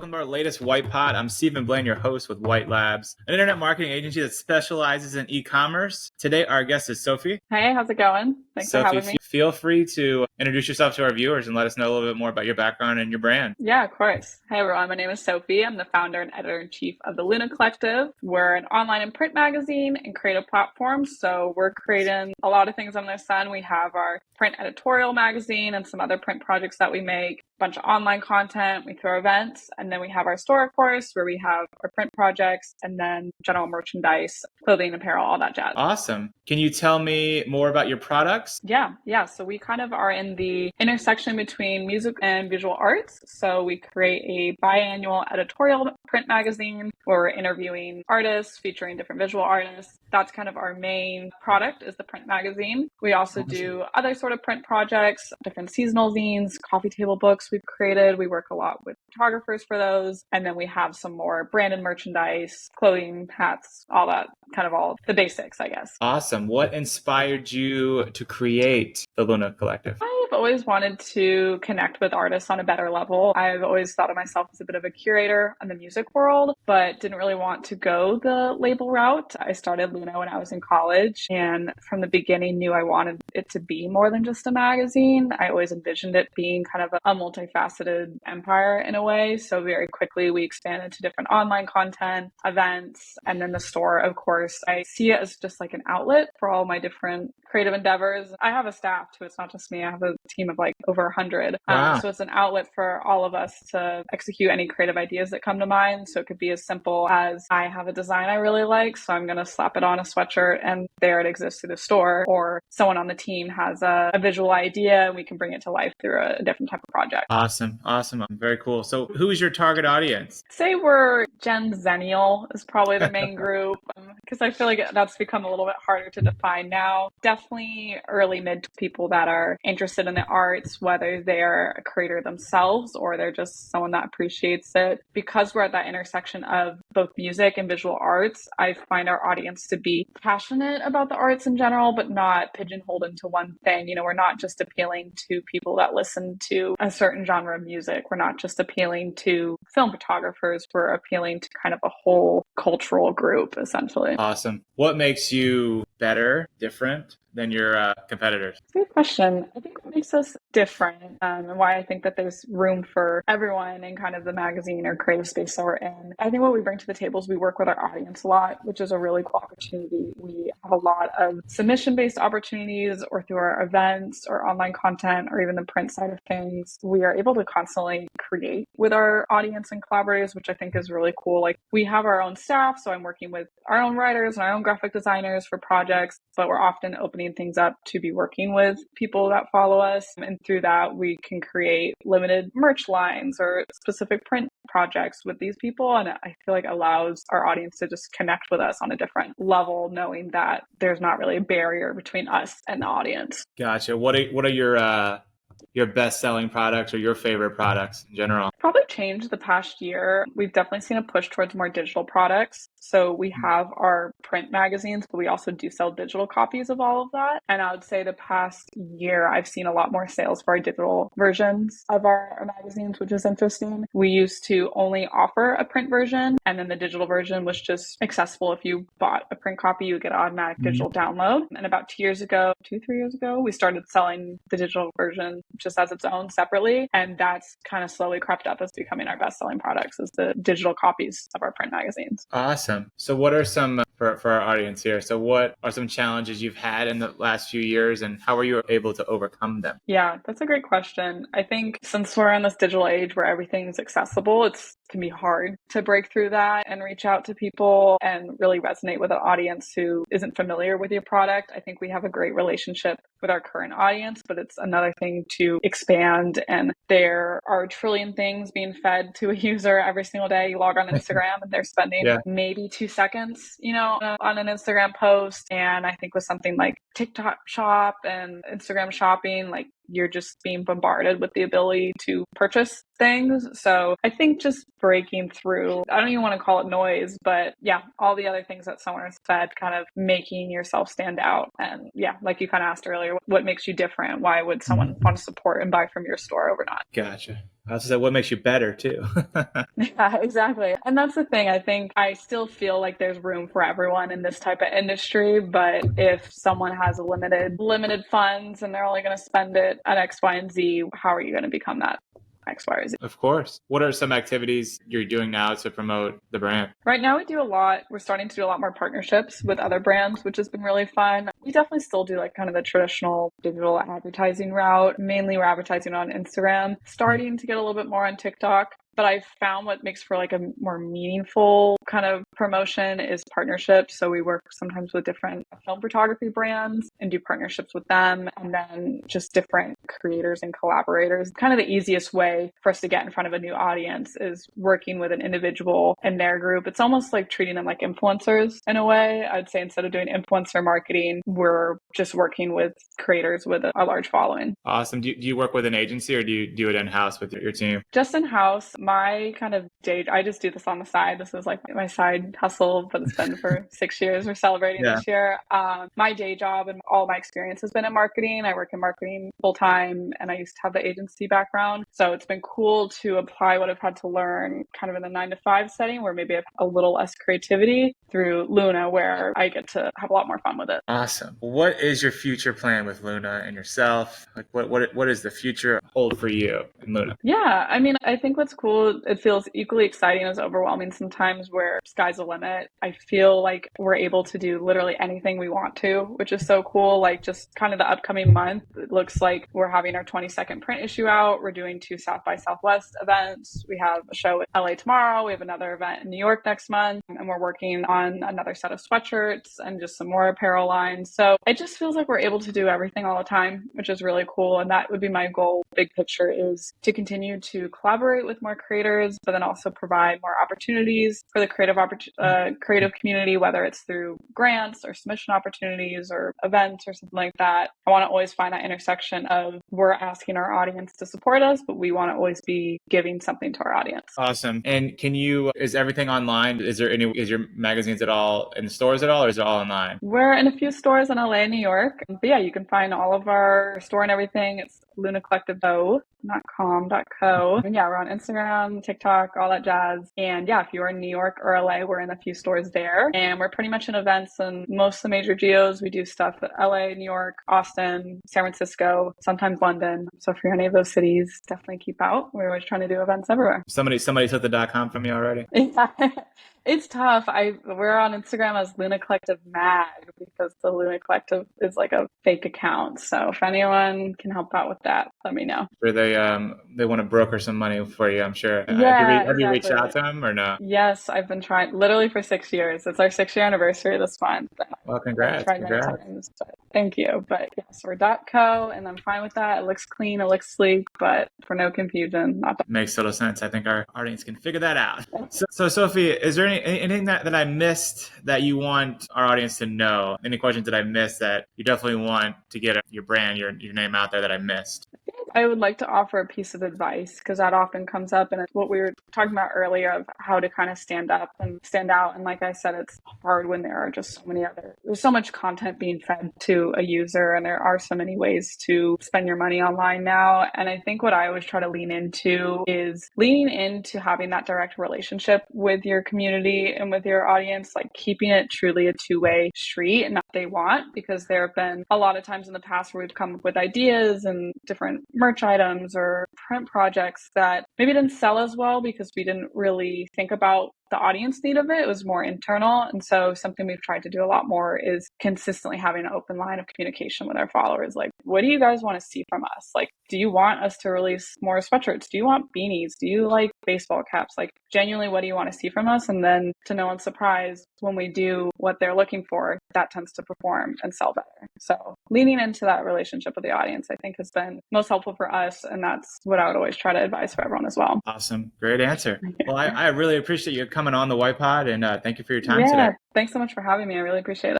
welcome to our latest White Pod. I'm Stephen Blaine, your host with White Labs, an internet marketing agency that specializes in e-commerce. Today, our guest is Sophie. Hey, how's it going? Thanks for having me. Feel free to introduce yourself to our viewers and let us know a little bit more about your background and your brand. Yeah, of course. Hey, everyone. My name is Sophie. I'm the founder and editor-in-chief of the Luna Collective. We're an online and print magazine and creative platform. So we're creating a lot of things under the sun. We have our print editorial magazine and some other print projects that we make, a bunch of online content. We throw events. And then we have our store, of course, where we have our print projects and then general merchandise, clothing, apparel, all that jazz. Awesome. Can you tell me more about your products? Yeah. So we kind of are in the intersection between music and visual arts. So we create a biannual editorial print magazine where we're interviewing artists, featuring different visual artists. That's kind of our main product is the print magazine. We also do other sort of print projects, different seasonal zines, coffee table books we've created. We work a lot with photographers for those. And then we have some more branded merchandise, clothing, hats, all that, kind of all the basics, I guess. Awesome. What inspired you to create the Luna Collective? I've always wanted to connect with artists on a better level. I've always thought of myself as a bit of a curator in the music world, but didn't really want to go the label route. I started Luna when I was in college, and from the beginning knew I wanted it to be more than just a magazine. I always envisioned it being kind of a multifaceted empire in a way. So very quickly we expanded to different online content, events, and then the store, of course. I see it as just like an outlet for all my different creative endeavors. I have a staff too. It's not just me. I have a team of like over 100. Wow. So it's an outlet for all of us to execute any creative ideas that come to mind. So it could be as simple as I have a design I really like, so I'm going to slap it on a sweatshirt and there it exists through the store. Or someone on the team has a visual idea and we can bring it to life through a different type of project. Awesome. Very cool. So who is your target audience? Say we're Gen Zennial is probably the main group because I feel like that's become a little bit harder to define now. Definitely early mid people that are interested in the arts, whether they're a creator themselves or they're just someone that appreciates it. Because we're at that intersection of both music and visual arts, I find our audience to be passionate about the arts in general, but not pigeonholed into one thing. You know, we're not just appealing to people that listen to a certain genre of music. We're not just appealing to film photographers. We're appealing to kind of a whole cultural group, essentially. Awesome. What makes you better, different than your competitors? Good question. I think what makes us different and why I think that there's room for everyone in kind of the magazine or creative space that we're in. I think what we bring to the table is we work with our audience a lot, which is a really cool opportunity. We have a lot of submission-based opportunities or through our events or online content or even the print side of things. We are able to constantly create with our audience and collaborators, which I think is really cool. Like we have our own staff, so I'm working with our own writers and our own graphic designers for projects, but we're often opening things up to be working with people that follow us. And through that, we can create limited merch lines or specific print projects with these people. And I feel like it allows our audience to just connect with us on a different level, knowing that there's not really a barrier between us and the audience. Gotcha. What are your best-selling products or your favorite products in general? Probably changed the past year. We've definitely seen a push towards more digital products. So we have our print magazines, but we also do sell digital copies of all of that. And I would say the past year, I've seen a lot more sales for our digital versions of our magazines, which is interesting. We used to only offer a print version, and then the digital version was just accessible. If you bought a print copy, you would get an automatic digital download. And about 3 years ago, we started selling the digital version just as its own separately. And that's kind of slowly crept up as becoming our best-selling products is the digital copies of our print magazines. Awesome. So what are some, for our audience here, so what are some challenges you've had in the last few years and how were you able to overcome them? Yeah, that's a great question. I think since we're in this digital age where everything's accessible, it can be hard to break through that and reach out to people and really resonate with an audience who isn't familiar with your product. I think we have a great relationship with our current audience, but it's another thing to expand. And there are a trillion things being fed to a user every single day. You log on Instagram and they're spending maybe 2 seconds, on an Instagram post. And I think with something like TikTok shop and Instagram shopping, like you're just being bombarded with the ability to purchase things. So I think just breaking through, I don't even want to call it noise, but yeah, all the other things that someone has said, kind of making yourself stand out. And yeah, like you kind of asked earlier, what makes you different? Why would someone want to support and buy from your store over not? Gotcha. I was say, what makes you better too? Yeah, exactly. And that's the thing. I think I still feel like there's room for everyone in this type of industry, but if someone has a limited funds and they're only going to spend it at X, Y, and Z, how are you going to become that X, Y, or Z? Of course. What are some activities you're doing now to promote the brand? Right now, we do a lot. We're starting to do a lot more partnerships with other brands, which has been really fun. We definitely still do like kind of the traditional digital advertising route. Mainly, we're advertising on Instagram, starting to get a little bit more on TikTok. But I found what makes for like a more meaningful kind of promotion is partnerships. So we work sometimes with different film photography brands and do partnerships with them, and then just different creators and collaborators. Kind of the easiest way for us to get in front of a new audience is working with an individual in their group. It's almost like treating them like influencers in a way. I'd say instead of doing influencer marketing, we're just working with creators with a large following. Awesome. Do you work with an agency or do you do it in-house with your team? Just in house. My kind of day, I just do this on the side. This is like my side hustle, but it's been for 6 years. We're celebrating Yeah. this year. My day job and all my experience has been in marketing. I work in marketing full time, and I used to have the agency background. So it's been cool to apply what I've had to learn kind of in the 9 to 5 setting where maybe I have a little less creativity through Luna, where I get to have a lot more fun with it. Awesome. What is your future plan with Luna and yourself? Like what is the future hold for you and Luna? Yeah, I mean, I think what's cool, it feels equally exciting as overwhelming sometimes where sky's the limit. I feel like we're able to do literally anything we want to, which is so cool. Like just kind of the upcoming month, it looks like we're having our 22nd print issue out. We're doing 2 South by Southwest events. We have a show in LA tomorrow. We have another event in New York next month, and we're working on another set of sweatshirts and just some more apparel lines. So it just feels like we're able to do everything all the time, which is really cool. And that would be my goal. Big picture is to continue to collaborate with more creators, but then also provide more opportunities for the creative community, whether it's through grants or submission opportunities or events or something like that. I want to always find that intersection of we're asking our audience to support us, but we want to always be giving something to our audience. Awesome. And is everything online? Is your magazines at all in the stores at all, or is it all online? We're in a few stores in LA and New York. But yeah, you can find all of our store and everything. It's lunacollective.co. And yeah, we're on Instagram, TikTok, all that jazz. And yeah, if you're in New York or LA, we're in a few stores there. And we're pretty much in events in most of the major geos. We do stuff at LA, New York, Austin, San Francisco, sometimes London. So if you're in any of those cities, definitely keep out. We're always trying to do events everywhere. Somebody took the .com from you already? Yeah. It's tough. We're on Instagram as Luna Collective Mag because the Luna Collective is like a fake account. So if anyone can help out with that, let me know. Or they want to broker some money for you, I'm sure. Yeah, Have you reached exactly. out to them or no? Yes, I've been trying literally for 6 years. It's our 6-year anniversary this month. Well, I've tried many times, but thank you. But yes, we're .co, and I'm fine with that. It looks clean, it looks sleek, but for no confusion, not Makes total sense. I think our audience can figure that out. So Sophie, is there anything that I missed that you want our audience to know? Any questions that I missed that you definitely want to get your brand, your name out there that I missed? I would like to offer a piece of advice because that often comes up, and it's what we were talking about earlier of how to kind of stand up and stand out. And like I said, it's hard when there are just there's so much content being fed to a user, and there are so many ways to spend your money online now. And I think what I always try to lean into is leaning into having that direct relationship with your community and with your audience, like keeping it truly a two-way street and not what they want, because there have been a lot of times in the past where we've come up with ideas and different merch items or print projects that maybe didn't sell as well because we didn't really think about the audience need of it. It was more internal. And so something we've tried to do a lot more is consistently having an open line of communication with our followers. Like, what do you guys want to see from us? Like, do you want us to release more sweatshirts? Do you want beanies? Do you like baseball caps? Like, genuinely, what do you want to see from us? And then to no one's surprise, when we do what they're looking for, that tends to perform and sell better. So leaning into that relationship with the audience, I think, has been most helpful for us. And that's what I would always try to advise for everyone as well. Awesome. Great answer. Well, I really appreciate you coming on the White Pod, and thank you for your time today. Thanks so much for having me. I really appreciate it.